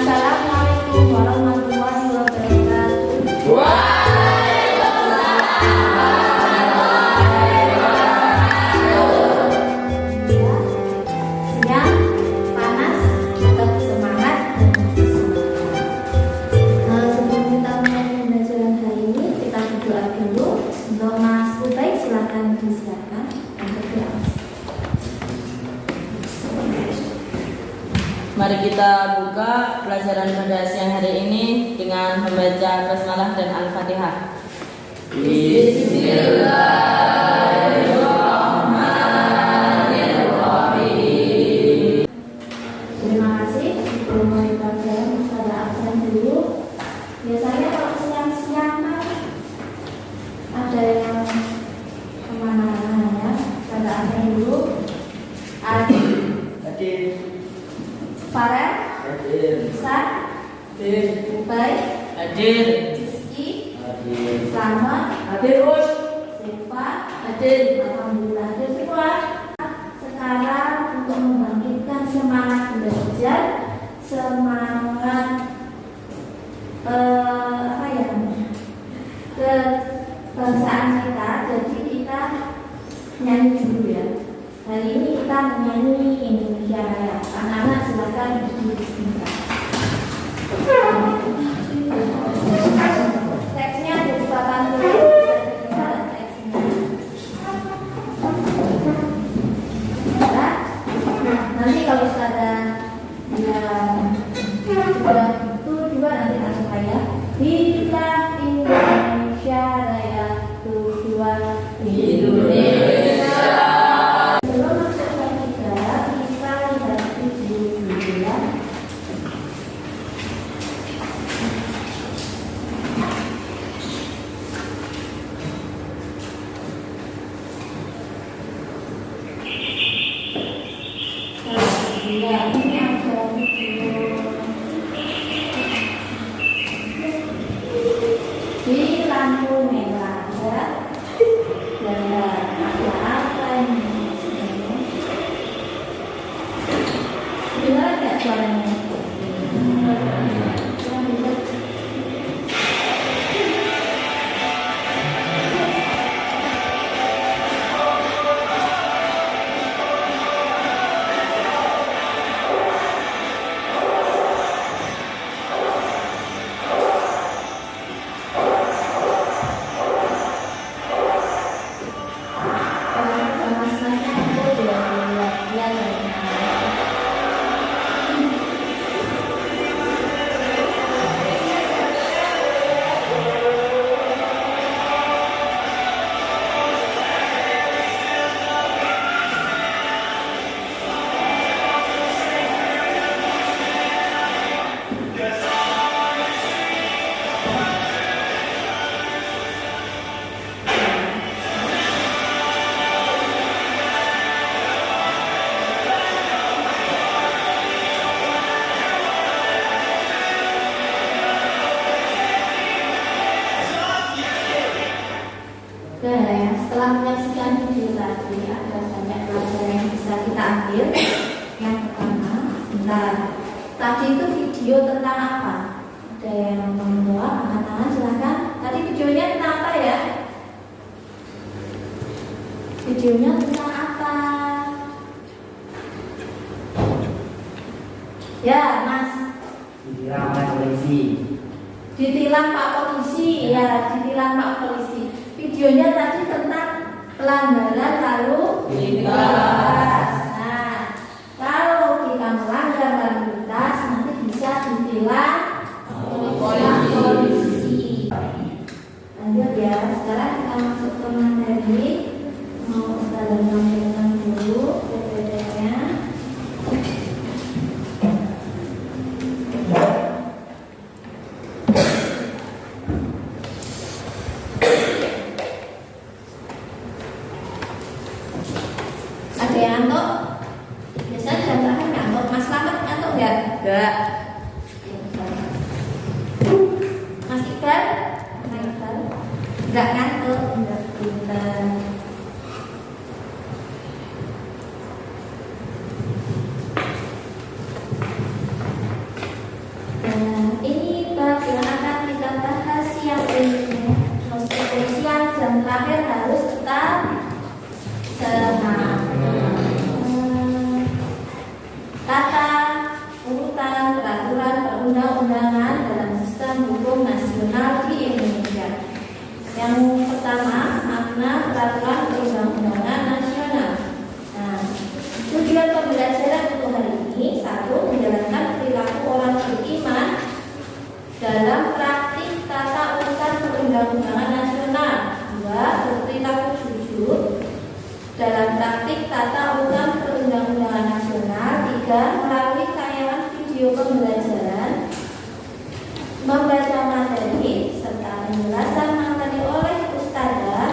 Assalamualaikum warahmatullahi wabarakatuh. Siang, panas, tetap semangat dan sebelum kita mulai pembelajaran hari ini, kita berdoa dulu. Untuk Mas Ubaid, silakan disiapkan untuk berdoa. Mari kita buka pelajaran pada siang hari ini dengan membaca basmalah dan Al-Fatihah. Bismillahirrahmanirrahim. Terima kasih. Sebelum mulai pelajaran, kita ada absen dulu. Biasanya kalau siang-siang kan ada yang kemana-mana ya. Kita ada absen dulu. Adi, Farel, Isan, Ubaid, Rizky, Selamat, Silva, alhamdulillah hadir semua. Sekarang untuk membangkitkan semangat belajar, semangat kebangsaan kita, jadi kita nyanyi dulu ya. Hari ini kita menyanyi Indonesia Raya. Anak-anak silakan berdiri sebentar. Teksnya ada di papan tulis. Nanti kalau ada yang sudah itu juga nanti langsung ya. Bila Indonesia Raya tujuan Indonesia. Sebelum masuk ke kita lihat video dulu ya. Ya, ini ada video di lampu merah ya. Dan ada apa ini? Dengar nggak suaranya? Setelah menyaksikan video tadi, ada banyak pelajaran yang bisa kita ambil. Yang pertama, tadi itu video tentang apa? Ada yang membawa angkat tangan, silakan. Tadi videonya tentang apa ya? Videonya tentang apa? Ya, Mas. Ditilang Pak Polisi. Ditilang Pak Polisi, ya, ditilang Pak Polisi. Videonya tadi tentang pelanggaran lalu lintas. Nah, kalau kita melanggar lalu lintas nanti bisa ditilang polisi. Lanjut ya. Sekarang kita masuk ke materi. Mau kita sampaikan dulu PPT-nya. Ada yang ngantuk? Biasanya jam terakhir ngantuk. Mas Slamet ngantuk nggak? Enggak. Mas Iqbal? Nggak ngantuk? Nggak pintar. terakhir harus tetap sehat. Tata urutan peraturan perundang-undangan dalam sistem hukum nasional di Indonesia. Yang pertama, makna peraturan perundang-undangan nasional. Nah, tujuan pembelajaran untuk hari ini: satu, menjalankan perilaku orang beriman dalam praktik tata urutan perundang-undangan nasional. Dua, berperilaku jujur dalam praktik tata urutan perundang-undangan nasional. Tiga, melalui tayangan video pembelajaran, membaca materi serta penjelasan materi oleh ustadzah,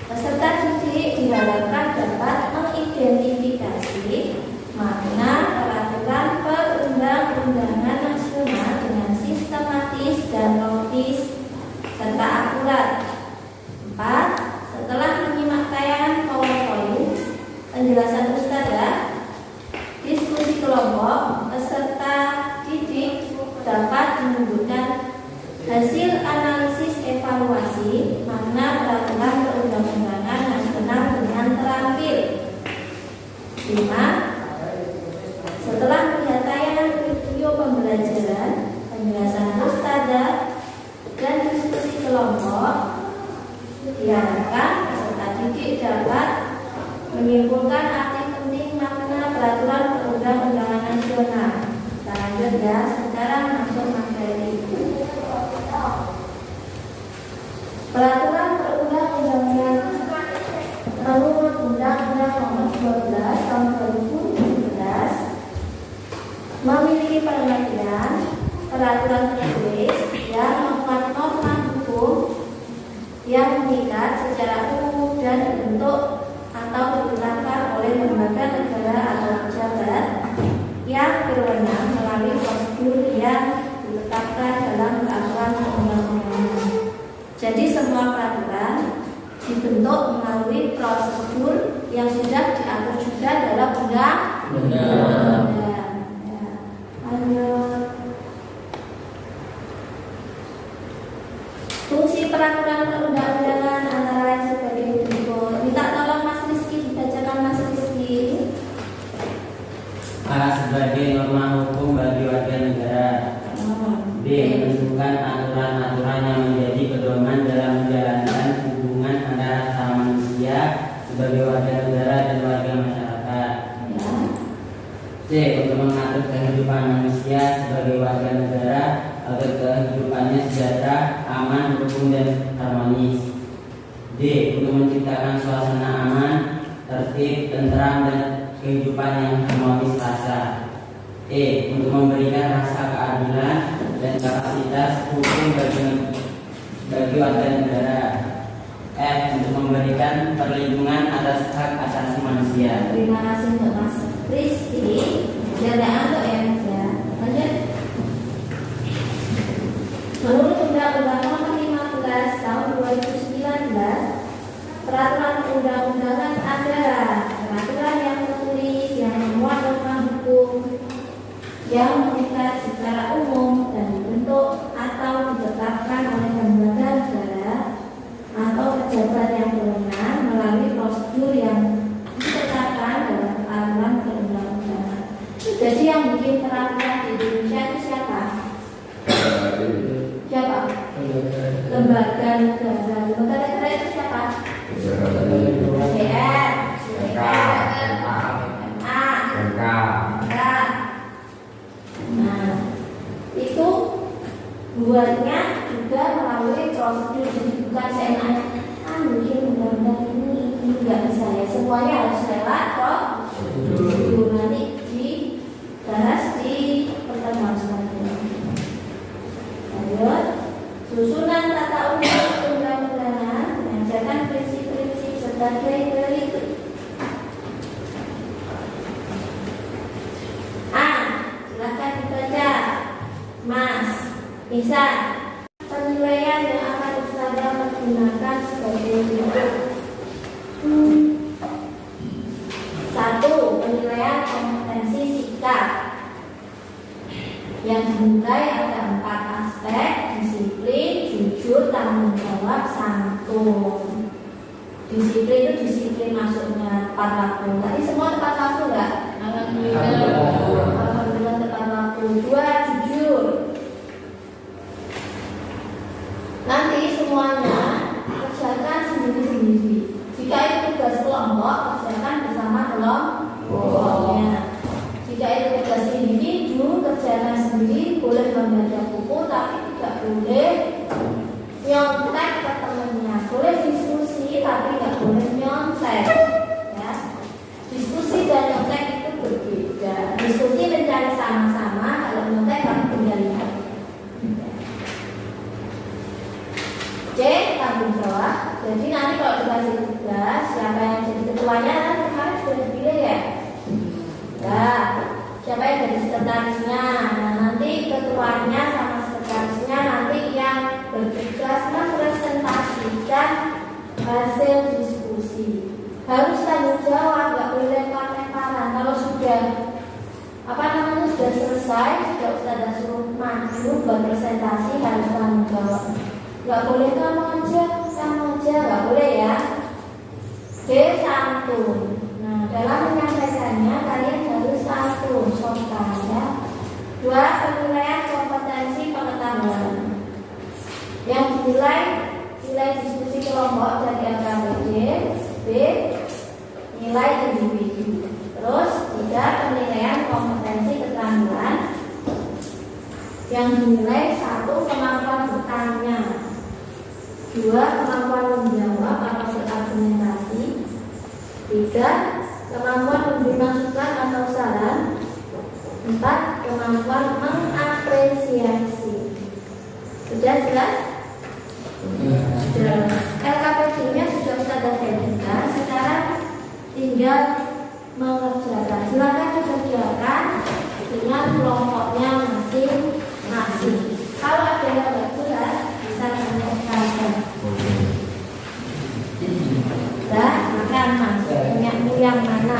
peserta didik diharapkan dapat mengidentifikasi makna peraturan perundang-undangan nasional dengan sistematis dan logis serta akurat. 4. Setelah menyimak tayangan PowerPoint, penjelasan ustadzah, diskusi kelompok, peserta didik dapat menunjukkan hasil analisis evaluasi makna peraturan perundang-undangan nasional dengan terampil. 5. Setelah melihat tayangan video pembelajaran, penjelasan ustadzah dan diskusi kelompok, diharapkan peserta didik dapat menyimpulkan arti penting makna peraturan perundang-undangan nasional. Kita lanjut ya, sekarang masuk materi. Peraturan perundang-undangan menurut Undang-Undang Nomor 12 Tahun 2017 memiliki pengertian peraturan tertulis yang memuat norma hukum yang mengikat secara umum dan dibentuk atau ditetapkan oleh lembaga negara atau pejabat yang berwenang melalui prosedur yang ditetapkan dalam peraturan perundang-undangan. Jadi semua peraturan dibentuk melalui prosedur yang sudah diatur juga dalam undang-undang. Ya. Lanjut. Fungsi peraturan perundang-undangan antara lain sebagai berikut. Minta tolong Mas Rizky dibacakan, Mas Rizky. A. Sebagai norma hukum bagi warga negara. B. Menentukan aturan-aturan yang menjadi pedoman dalam menjalankan hubungan antara sesama manusia sebagai warga negara dan warga masyarakat. C. Untuk mengatur kehidupan manusia sebagai warga negara agar kehidupannya sejahtera, aman, rukun, dan harmonis. D. Untuk menciptakan suasana aman, tertib, tentram, dan kehidupan yang harmonis rasa. E. Untuk memberikan rasa keadilan dan kapasitas hukum bagi warga negara. F. Untuk memberikan perlindungan atas hak asasi manusia. Terima kasih untuk Mas Rizky. Jadaan untuk yang ya. Lanjut. Menurut Undang-Undang Nomor 15 Tahun 2019, peraturan perundang-undangan adalah peraturan yang tertulis yang memuat norma hukum yang mengikat secara umum dan dibentuk atau ditetapkan oleh lembaga negara atau pejabat yang berwenang melalui prosedur yang ditetapkan dalam peraturan perundang-undangan. Jadi yang bikin peraturan di Indonesia itu siapa? Siapa? Lembaga negara. Lembaga negara itu siapa? DPR, Nah, itu buatnya juga melalui prosedur. Jadi bukan saya bikin undang-undang ini nggak bisa ya, semuanya harus lewat prosedur. Nanti dibahas di pertemuan selanjutnya. Lanjut. Susunan tata undang-undangan mengajarkan prinsip-prinsip sebagai berikut. A. Silakan dibaca, Mas. Bisa. Penilaian yang akan ustadzah menggunakan sebagai berikut. 1. Penilaian kompetensi sikap yang dinilai ada 4 aspek: disiplin, jujur, tanggung jawab, santun. Disiplin itu disiplin masuknya tepat waktu. Tadi semua tepat waktu nggak? Alhamdulillah tepat waktu. 2, jujur. Nanti semuanya kerjakan sendiri-sendiri. Jika itu tugas kelompok, kerjakan bersama kelompoknya. Jika itu tugas individu, kerjakan sendiri. Boleh membaca buku, tapi tidak boleh nyontek ke temannya. Boleh diskusi, tapi tidak boleh nyontek. Ya. Diskusi dan nyontek itu berbeda. Diskusi mencari sama-sama, kalau nyontek kamu tinggal lihat. C, tanggung jawab. Jadi nanti kalau dikasih tugas, siapa yang jadi ketuanya kan kemarin sudah dipilih ya. Nah, siapa yang jadi sekretarisnya? Nah, nanti ketuanya sama sekretarisnya nanti yang bertugas mempresentasikan hasil diskusi. Harus tanggung jawab, nggak boleh lempar-lemparan. Kalau sudah sudah selesai, sudah Ustazah suruh maju buat presentasi, harus tanggung jawab. Nggak boleh kamu aja, nggak boleh ya. D, santun. Nah, dalam menyampaikannya kalian harus santun, sopan ya. 2, penilaian kompetensi pengetahuan. Yang dinilai nilai diskusi kelompok dari LKPD. B, nilai individu. Terus 3, penilaian kompetensi keterampilan. Yang dinilai 1, kemampuan bertanya. 2, kemampuan menjawab atau berargumentasi. 3, kemampuan memberi masukan atau saran. 4, kemampuan mengapresiasi. Sudah jelas? Sudah. LKPD-nya sudah Ustazah jadikan. Sekarang tinggal mengerjakan. Silakan dikerjakan dengan kelompoknya masing-masing. Kalau ada yang tidak jelas, bisa ditanyakan. Nah, makan mas, minyakmu yang mana?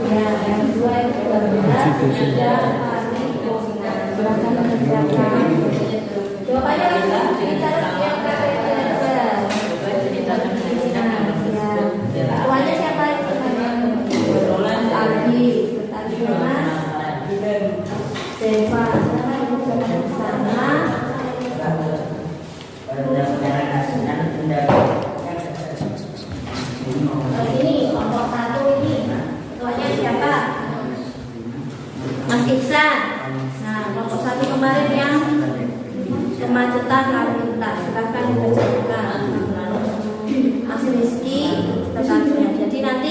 Ya, yang 2 itu benar. Ada silakan dikerjakan. Jawabannya langsung bicara yang KPD aja. Tuanya siapa itu? Aldi, Mas Deva, sana ibu jangan sana. Ini kelompok 1 ini, tuanya siapa? Mas Iksan. Nah, kelompok 1 kemarin yang kemacetan lalu lintas, silakan dibacakan. Mas Rizky tetapnya. Jadi nanti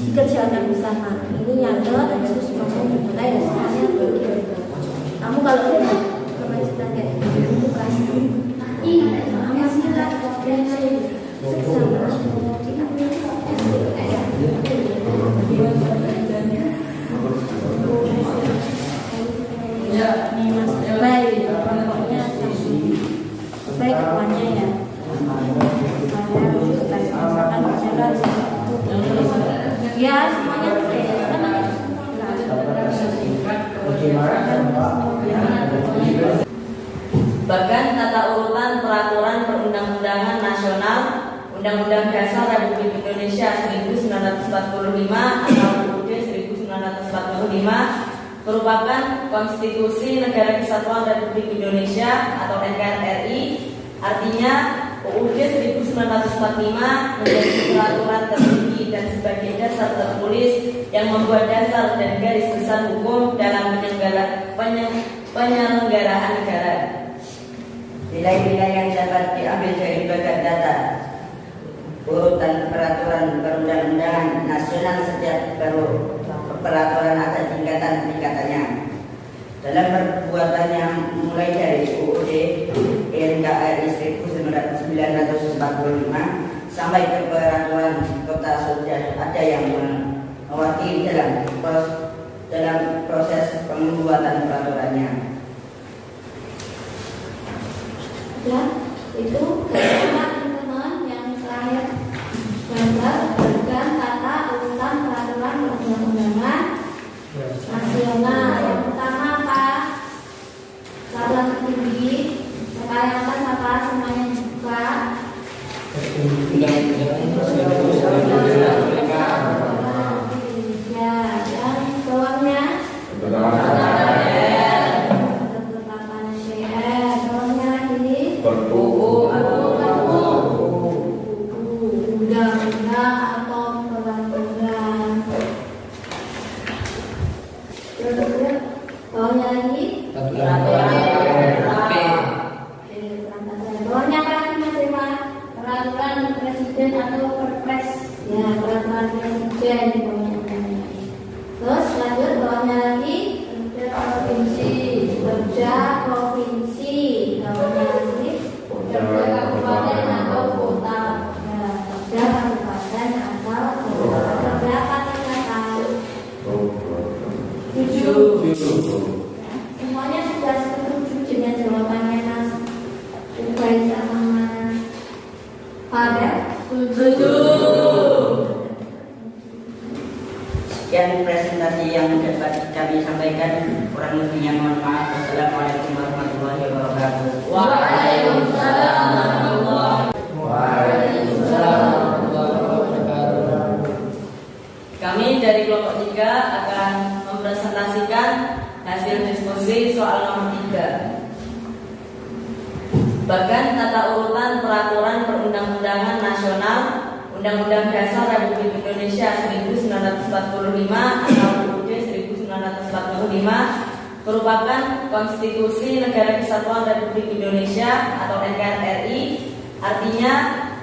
dikerjakan bersama. Ini nyata terus kamu mulai semuanya bagi. Kamu kalau lihat kemacetan kayak gitu kasih. Iya, silakan dan saya ya, nih Mas baik, pokoknya baik ketuanya ya. Ya, semuanya Bahkan tata urutan peraturan perundang-undangan nasional Undang-Undang Dasar Republik Indonesia 1945 atau UUD 1945 merupakan konstitusi Negara Kesatuan Republik Indonesia atau NKRI. Artinya UUD 1945 menjadi peraturan tertinggi dan sebagai dasar tertulis yang membuat dasar dan garis besar hukum dalam penyelenggaraan negara. Nilai-nilai yang dapat diambil dari bagan data urutan peraturan perundang-undangan nasional setiap baru peraturan ada tingkatannya. Dalam perbuatannya mulai dari UUD NKRI 1945 sampai ke peraturan kota sudah ada yang mewakili dalam proses pembuatan peraturannya. Ya, itu teman-teman yang terakhir gambar bagan tata urutan peraturan perundang-undangan nasional. Yang pertama apa? Peraturan tertinggi. Yang atas apa? Semuanya dibuka. Bawahnya lagi. Peraturan KP. Bawahnya apa lagi Mas Rima? Peraturan presiden atau perpres. Ya, peraturan presiden di bawahnya. Terus lanjut bawahnya lagi. Provinsi, Perda provinsi, bawahnya lagi. Perda kabupaten atau kota. Ya, Perda kabupaten atau kota. Berapa tingkatan? 7. Semuanya sudah setuju dengan jawabannya Mas Ubay sama Mas Pada? Setuju. Sekian presentasi yang dapat kami sampaikan. Kurang lebihnya mohon maaf. Wassalamualaikum warahmatullahi wabarakatuh. Waalaikumsalam warahmatullahi wabarakatuh. Kami dari kelompok 3 akan mempresentasikan hasil diskusi soal nomor 3. Bahkan tata urutan peraturan perundang-undangan nasional Undang-Undang Dasar Republik Indonesia 1945 atau UUD 1945 merupakan konstitusi Negara Kesatuan Republik Indonesia atau NKRI. Artinya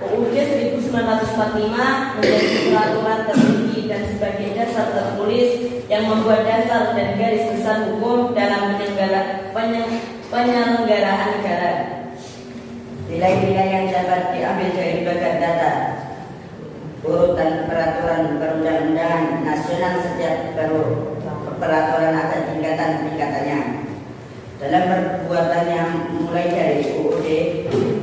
UUD 1945 menjadi peraturan tertinggi dan sebagai dasar tertulis yang membuat dasar dan garis besar hukum dalam penyelenggaraan negara. Nilai-nilai yang dapat diambil dari bagan data urutan peraturan perundang-undangan nasional setiap peraturan ada tingkatannya. Dalam perbuatannya mulai dari UUD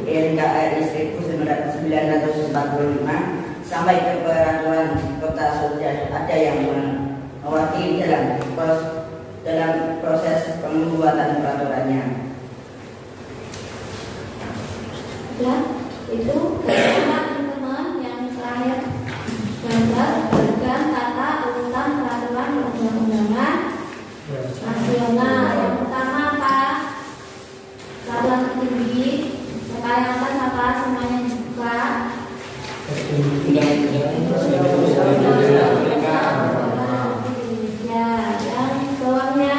NKRI 1945 sampai ke peraturan kota sudah ada yang mewakili dalam proses pembuatan peraturannya. Ya, itu teman-teman yang terakhir gambar bagian tata urutan peraturan perundang-undangan nasional. Yang pertama apa? Peraturan tertinggi. Yang atas apa? Semuanya dibuka. Ya, yang bawahnya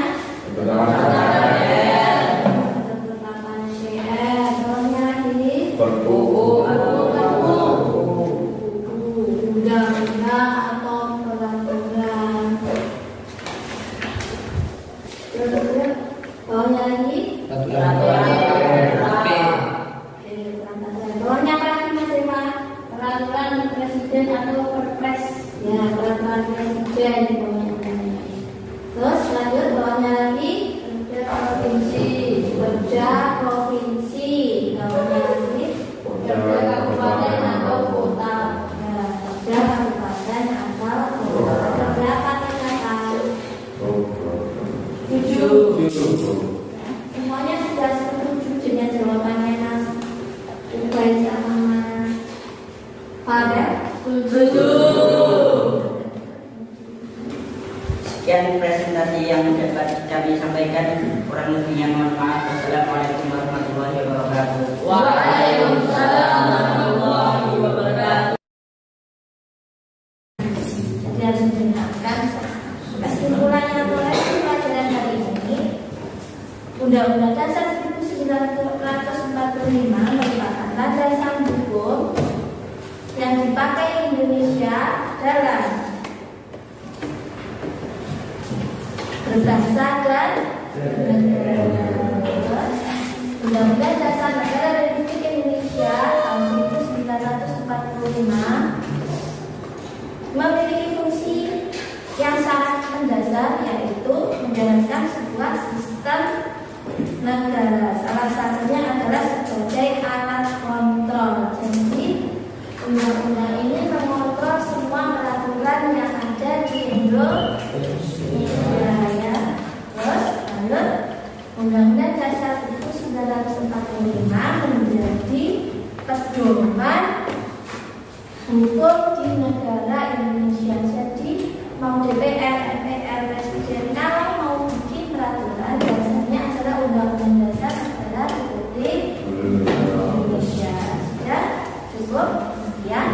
undang-undang atau peraturan. Bawahnya lagi. Bawahnya apa lagi Mas Rima? Peraturan presiden atau perpres. Ya, peraturan presiden di bawahnya. Terus lanjut bawahnya lagi. Provinsi, Perda provinsi, bawahnya lagi. Perda kabupaten atau kota. Ya, Perda kabupaten atau kota. Berapa tingkatan? 7. Semuanya sudah setuju dengan jawabannya Mas Ubay sama Mas Pada? Setuju. Sekian presentasi yang dapat kami sampaikan. Kurang lebihnya mohon maaf. Wassalamualaikum warahmatullahi wabarakatuh. Waalaikumsalam warahmatullahi wabarakatuh. Jadi harus mendengarkan kesimpulannya boleh pelajaran hari ini. Undang-Undang Dasar 1945 merupakan landasan hukum yang dipakai Indonesia dalam berbangsa dan Undang-Undang Dasar Negara Republik Indonesia tahun 1945 memiliki fungsi yang sangat mendasar, yaitu menjalankan sebuah sistem negara. Salah satunya adalah sebagai alat kontrol. Jadi undang-undang ini mengontrol semua peraturan yang ada di Indonesia. Ya. Terus lanjut, Undang-Undang Dasar 1945 menjadi pedoman hukum di negara Indonesia. Jadi mau DPR, MPR, Presiden kalau mau bikin peraturan dasarnya adalah Undang-Undang Dasar Negara Republik Indonesia. Sudah cukup sekian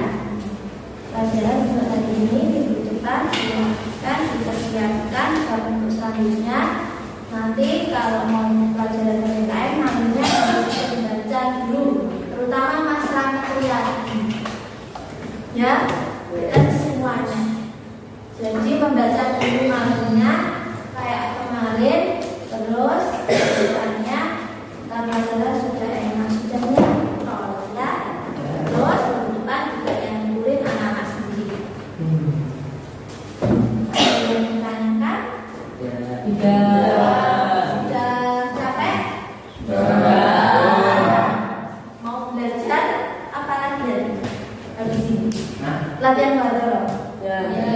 pelajaran untuk hari ini. Minggu depan silahkan dipersiapkan untuk selanjutnya Nanti kalau mau pelajaran PPKN namanya harus membaca dulu, terutama masalah kuliah. Ya, dan semuanya. Jadi membaca dulu namanya kayak kemarin, terus depannya karena saudara sudah enak sudah nyantol ya. Terus depan juga yang kulit anak-anak sendiri. Ada yang ditanyakan? Sudah capek? Mau belajar apa lagi dari habis ini? Latihan baru. Ya.